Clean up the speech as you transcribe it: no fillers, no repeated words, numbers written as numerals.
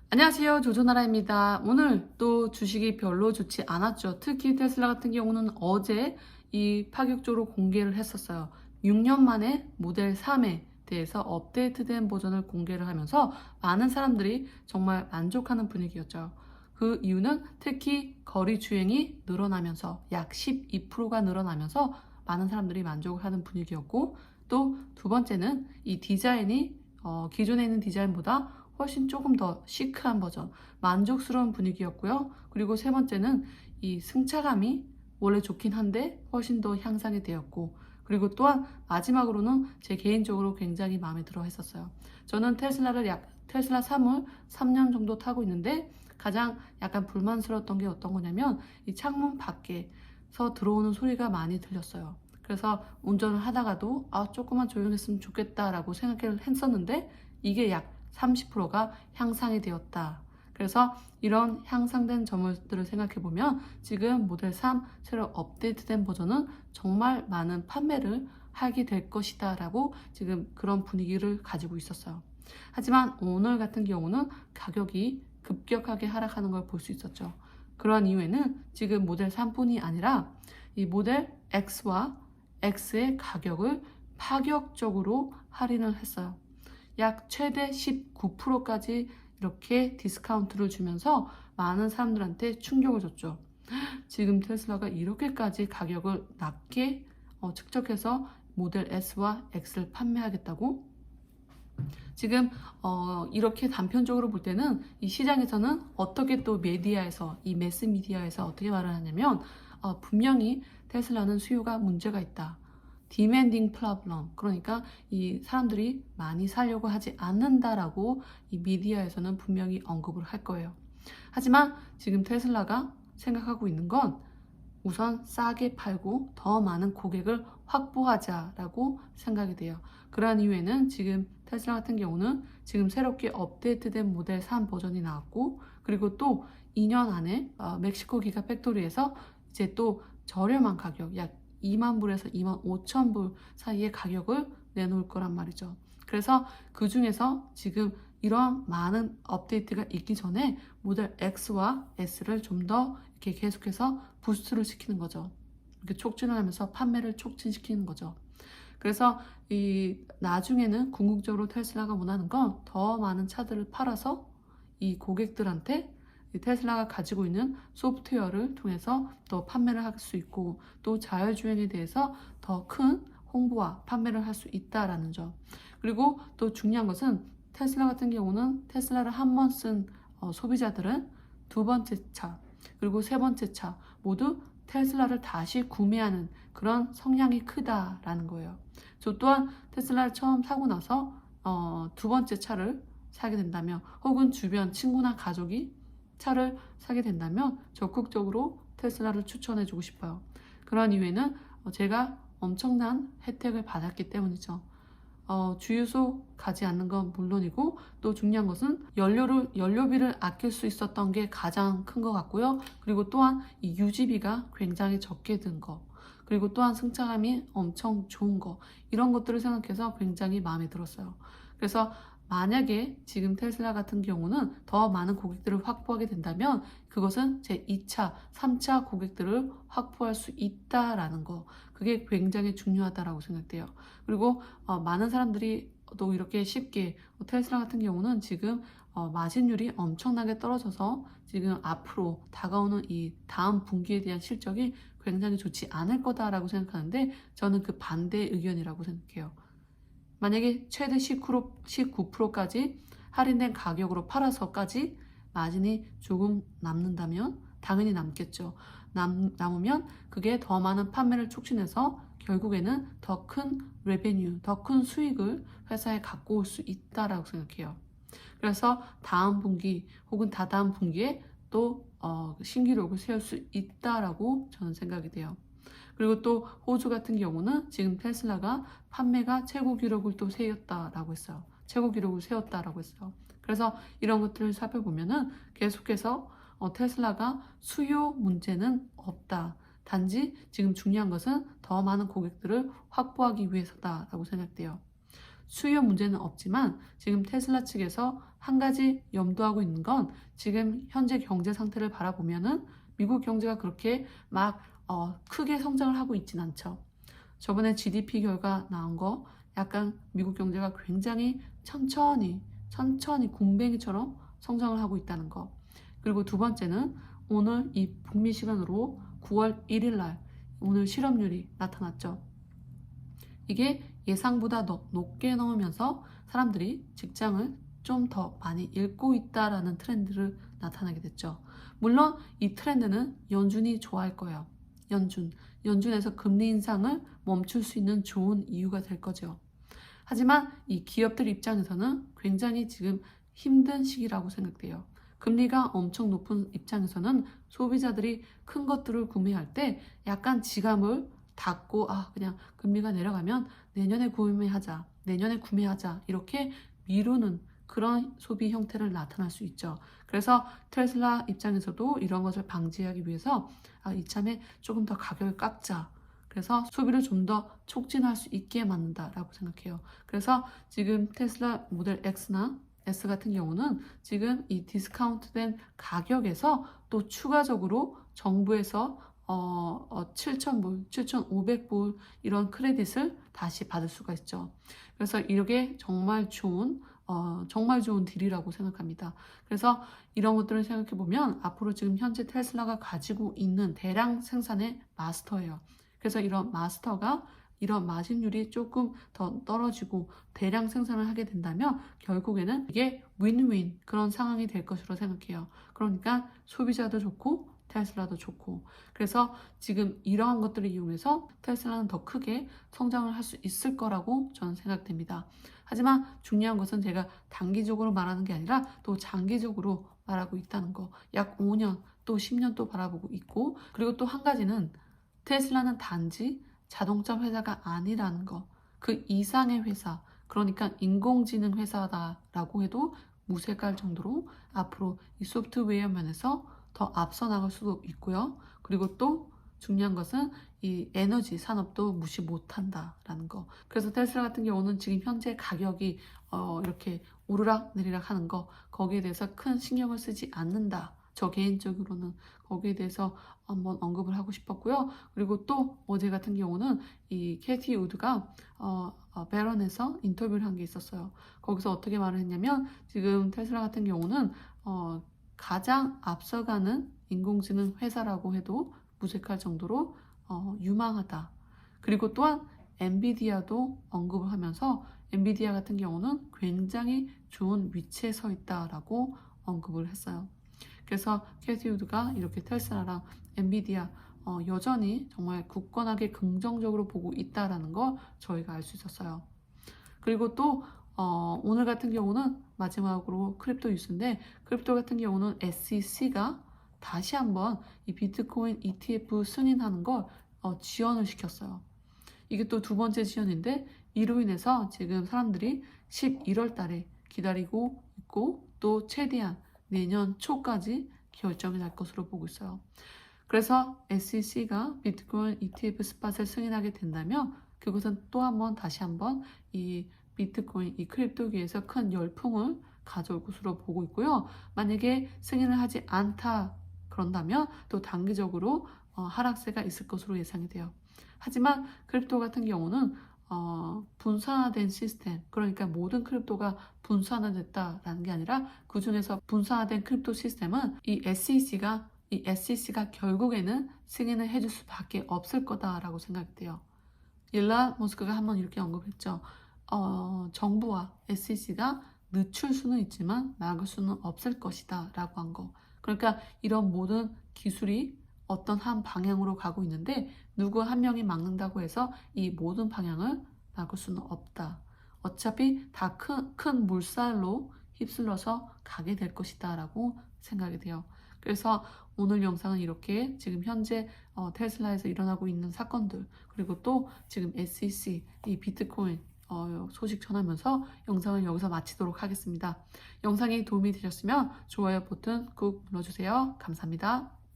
안녕하세요. 조조나라입니다. 오늘 또 주식이 별로 좋지 않았죠. 특히 테슬라 같은 경우는 어제 이 파격적으로 공개를 했었어요. 6년 만에 모델 3에 대해서 업데이트된 버전을 공개를 하면서 많은 사람들이 정말 만족하는 분위기였죠. 그 이유는 특히 거리 주행이 늘어나면서 약 12%가 늘어나면서 많은 사람들이 만족을 하는 분위기였고, 또 두 번째는 이 디자인이 기존에 있는 디자인보다 훨씬 조금 더 시크한 버전, 만족스러운 분위기였고요. 그리고 세 번째는 이 승차감이 원래 좋긴 한데 훨씬 더 향상이 되었고, 그리고 또한 마지막으로는 제 개인적으로 굉장히 마음에 들어 했었어요. 저는 테슬라 3을 3년 정도 타고 있는데 가장 약간 불만스러웠던 게 어떤 거냐면 이 창문 밖에서 들어오는 소리가 많이 들렸어요. 그래서 운전을 하다가도 조금만 조용했으면 좋겠다라고 생각을 했었는데 이게 약 30%가 향상이 되었다. 그래서 이런 향상된 점들을 생각해 보면 지금 모델 3 새로 업데이트된 버전은 정말 많은 판매를 하게 될 것이다 라고 지금 그런 분위기를 가지고 있었어요. 하지만 오늘 같은 경우는 가격이 급격하게 하락하는 걸 볼 수 있었죠. 그런 이유에는 지금 모델 3뿐이 아니라 이 모델 X와 X의 가격을 파격적으로 할인을 했어요. 약 최대 19%까지 이렇게 디스카운트를 주면서 많은 사람들한테 충격을 줬죠. 지금 테슬라가 이렇게까지 가격을 낮게 측정해서 모델 S와 X를 판매하겠다고? 지금 이렇게 단편적으로 볼 때는 이 시장에서는 어떻게 또 메디아에서 이 매스 미디어에서 어떻게 말을 하냐면 분명히 테슬라는 수요가 문제가 있다. 디맨딩 프로블럼, 그러니까 이 사람들이 많이 사려고 하지 않는다라고 이 미디어에서는 분명히 언급을 할 거예요. 하지만 지금 테슬라가 생각하고 있는 건 우선 싸게 팔고 더 많은 고객을 확보하자라고 생각이 돼요. 그러한 이유에는 지금 테슬라 같은 경우는 지금 새롭게 업데이트된 모델 3 버전이 나왔고, 그리고 또 2년 안에 멕시코 기가 팩토리에서 이제 또 저렴한 가격 약 2만 불에서 2만 5천 불 사이의 가격을 내놓을 거란 말이죠. 그래서 그 중에서 지금 이러한 많은 업데이트가 있기 전에 모델 X와 S를 좀 더 이렇게 계속해서 부스트를 시키는 거죠. 이렇게 촉진을 하면서 판매를 촉진시키는 거죠. 그래서 이 나중에는 궁극적으로 테슬라가 원하는 건 더 많은 차들을 팔아서 이 고객들한테 이 테슬라가 가지고 있는 소프트웨어를 통해서 더 판매를 할 수 있고, 또 자율주행에 대해서 더 큰 홍보와 판매를 할 수 있다라는 점. 그리고 또 중요한 것은 테슬라 같은 경우는 테슬라를 한 번 쓴 소비자들은 두 번째 차 그리고 세 번째 차 모두 테슬라를 다시 구매하는 그런 성향이 크다라는 거예요. 저 또한 테슬라를 처음 사고 나서 두 번째 차를 사게 된다면, 혹은 주변 친구나 가족이 차를 사게 된다면 적극적으로 테슬라를 추천해주고 싶어요. 그런 이유에는 제가 엄청난 혜택을 받았기 때문이죠. 주유소 가지 않는 건 물론이고, 또 중요한 것은 연료비를 아낄 수 있었던 게 가장 큰 것 같고요. 그리고 또한 이 유지비가 굉장히 적게 든 거, 그리고 또한 승차감이 엄청 좋은 거, 이런 것들을 생각해서 굉장히 마음에 들었어요. 그래서 만약에 지금 테슬라 같은 경우는 더 많은 고객들을 확보하게 된다면 그것은 제 2차, 3차 고객들을 확보할 수 있다라는 거, 그게 굉장히 중요하다라고 생각돼요. 그리고 많은 사람들이 또 이렇게 쉽게 테슬라 같은 경우는 지금 마진율이 엄청나게 떨어져서 지금 앞으로 다가오는 이 다음 분기에 대한 실적이 굉장히 좋지 않을 거다라고 생각하는데, 저는 그 반대 의견이라고 생각해요. 만약에 최대 19%까지 할인된 가격으로 팔아서까지 마진이 조금 남는다면 당연히 남겠죠. 남으면 그게 더 많은 판매를 촉진해서 결국에는 더 큰 레베뉴, 더 큰 수익을 회사에 갖고 올 수 있다라고 생각해요. 그래서 다음 분기 혹은 다다음 분기에 또 신기록을 세울 수 있다라고 저는 생각이 돼요. 그리고 또 호주 같은 경우는 지금 테슬라가 판매가 최고 기록을 또 세웠다라고 했어요. 최고 기록을 세웠다라고 했어요. 그래서 이런 것들을 살펴보면은 계속해서 테슬라가 수요 문제는 없다. 단지 지금 중요한 것은 더 많은 고객들을 확보하기 위해서다라고 생각돼요. 수요 문제는 없지만 지금 테슬라 측에서 한 가지 염두하고 있는 건 지금 현재 경제 상태를 바라보면은 미국 경제가 그렇게 막 크게 성장을 하고 있진 않죠. 저번에 GDP 결과 나온 거 약간 미국 경제가 굉장히 천천히 굼벵이처럼 성장을 하고 있다는 거. 그리고 두 번째는 오늘 이 북미 시간으로 9월 1일 날 오늘 실업률이 나타났죠. 이게 예상보다 높게 나오면서 사람들이 직장을 좀 더 많이 잃고 있다라는 트렌드를 나타나게 됐죠. 물론 이 트렌드는 연준이 좋아할 거예요. 연준에서 금리 인상을 멈출 수 있는 좋은 이유가 될 거죠. 하지만 이 기업들 입장에서는 굉장히 지금 힘든 시기라고 생각돼요. 금리가 엄청 높은 입장에서는 소비자들이 큰 것들을 구매할 때 약간 지갑을 닫고 그냥 금리가 내려가면 내년에 구매하자 이렇게 미루는 그런 소비 형태를 나타날 수 있죠. 그래서 테슬라 입장에서도 이런 것을 방지하기 위해서 이참에 조금 더 가격을 깎자. 그래서 소비를 좀 더 촉진할 수 있게 만든다라고 생각해요. 그래서 지금 테슬라 모델 X나 S 같은 경우는 지금 이 디스카운트된 가격에서 또 추가적으로 정부에서 7,000불, 7,500불 이런 크레딧을 다시 받을 수가 있죠. 그래서 이게 정말 좋은 딜이라고 생각합니다. 그래서 이런 것들을 생각해 보면 앞으로 지금 현재 테슬라가 가지고 있는 대량 생산의 마스터예요. 그래서 이런 마스터가 이런 마진율이 조금 더 떨어지고 대량 생산을 하게 된다면 결국에는 이게 윈윈 그런 상황이 될 것으로 생각해요. 그러니까 소비자도 좋고 테슬라도 좋고 그래서 지금 이러한 것들을 이용해서 테슬라는 더 크게 성장을 할 수 있을 거라고 저는 생각됩니다. 하지만 중요한 것은 제가 단기적으로 말하는 게 아니라 또 장기적으로 말하고 있다는 거. 약 5년 또 10년 또 바라보고 있고 그리고 또 한 가지는 테슬라는 단지 자동차 회사가 아니라는 거. 그 이상의 회사, 그러니까 인공지능 회사다라고 해도 무색할 정도로 앞으로 이 소프트웨어 면에서 더 앞서 나갈 수도 있고요. 그리고 또 중요한 것은 이 에너지 산업도 무시 못한다라는 거. 그래서 테슬라 같은 경우는 지금 현재 가격이 이렇게 오르락 내리락 하는 거 거기에 대해서 큰 신경을 쓰지 않는다. 저 개인적으로는 거기에 대해서 한번 언급을 하고 싶었고요. 그리고 또 어제 같은 경우는 이 캐티 우드가 베런에서 인터뷰를 한 게 있었어요. 거기서 어떻게 말을 했냐면 지금 테슬라 같은 경우는 가장 앞서가는 인공지능 회사라고 해도 무색할 정도로 유망하다. 그리고 또한 엔비디아도 언급을 하면서 엔비디아 같은 경우는 굉장히 좋은 위치에 서 있다라고 언급을 했어요. 그래서 캐티 우드가 이렇게 테슬라랑 엔비디아 여전히 정말 굳건하게 긍정적으로 보고 있다라는 거 저희가 알 수 있었어요. 그리고 또 오늘 같은 경우는 마지막으로 크립토 뉴스인데 크립토 같은 경우는 SEC가 다시 한번 이 비트코인 ETF 승인하는 걸 지연을 시켰어요. 이게 또 두 번째 지연인데 이로 인해서 지금 사람들이 11월 달에 기다리고 있고 또 최대한 내년 초까지 결정이 날 것으로 보고 있어요. 그래서 SEC가 비트코인 ETF 스팟을 승인하게 된다면 그것은 또 한번 다시 한번 이 비트코인 이 크립토계에서 큰 열풍을 가져올 것으로 보고 있고요. 만약에 승인을 하지 않다 그런다면 또 단기적으로 하락세가 있을 것으로 예상이 돼요. 하지만 크립토 같은 경우는 분산화된 시스템, 그러니까 모든 크립토가 분산화됐다라는 게 아니라 그 중에서 분산화된 크립토 시스템은 이 SEC가 결국에는 승인을 해줄 수밖에 없을 거다라고 생각돼요. 일론 머스크가 한번 이렇게 언급했죠. 정부와 SEC가 늦출 수는 있지만 막을 수는 없을 것이다 라고 한 거. 그러니까 이런 모든 기술이 어떤 한 방향으로 가고 있는데 누구 한 명이 막는다고 해서 이 모든 방향을 막을 수는 없다. 어차피 다 큰 물살로 휩쓸려서 가게 될 것이다 라고 생각이 돼요. 그래서 오늘 영상은 이렇게 지금 현재 테슬라에서 일어나고 있는 사건들 그리고 또 지금 SEC 이 비트코인 소식 전하면서 영상을 여기서 마치도록 하겠습니다. 영상이 도움이 되셨으면 좋아요 버튼 꾹 눌러주세요. 감사합니다.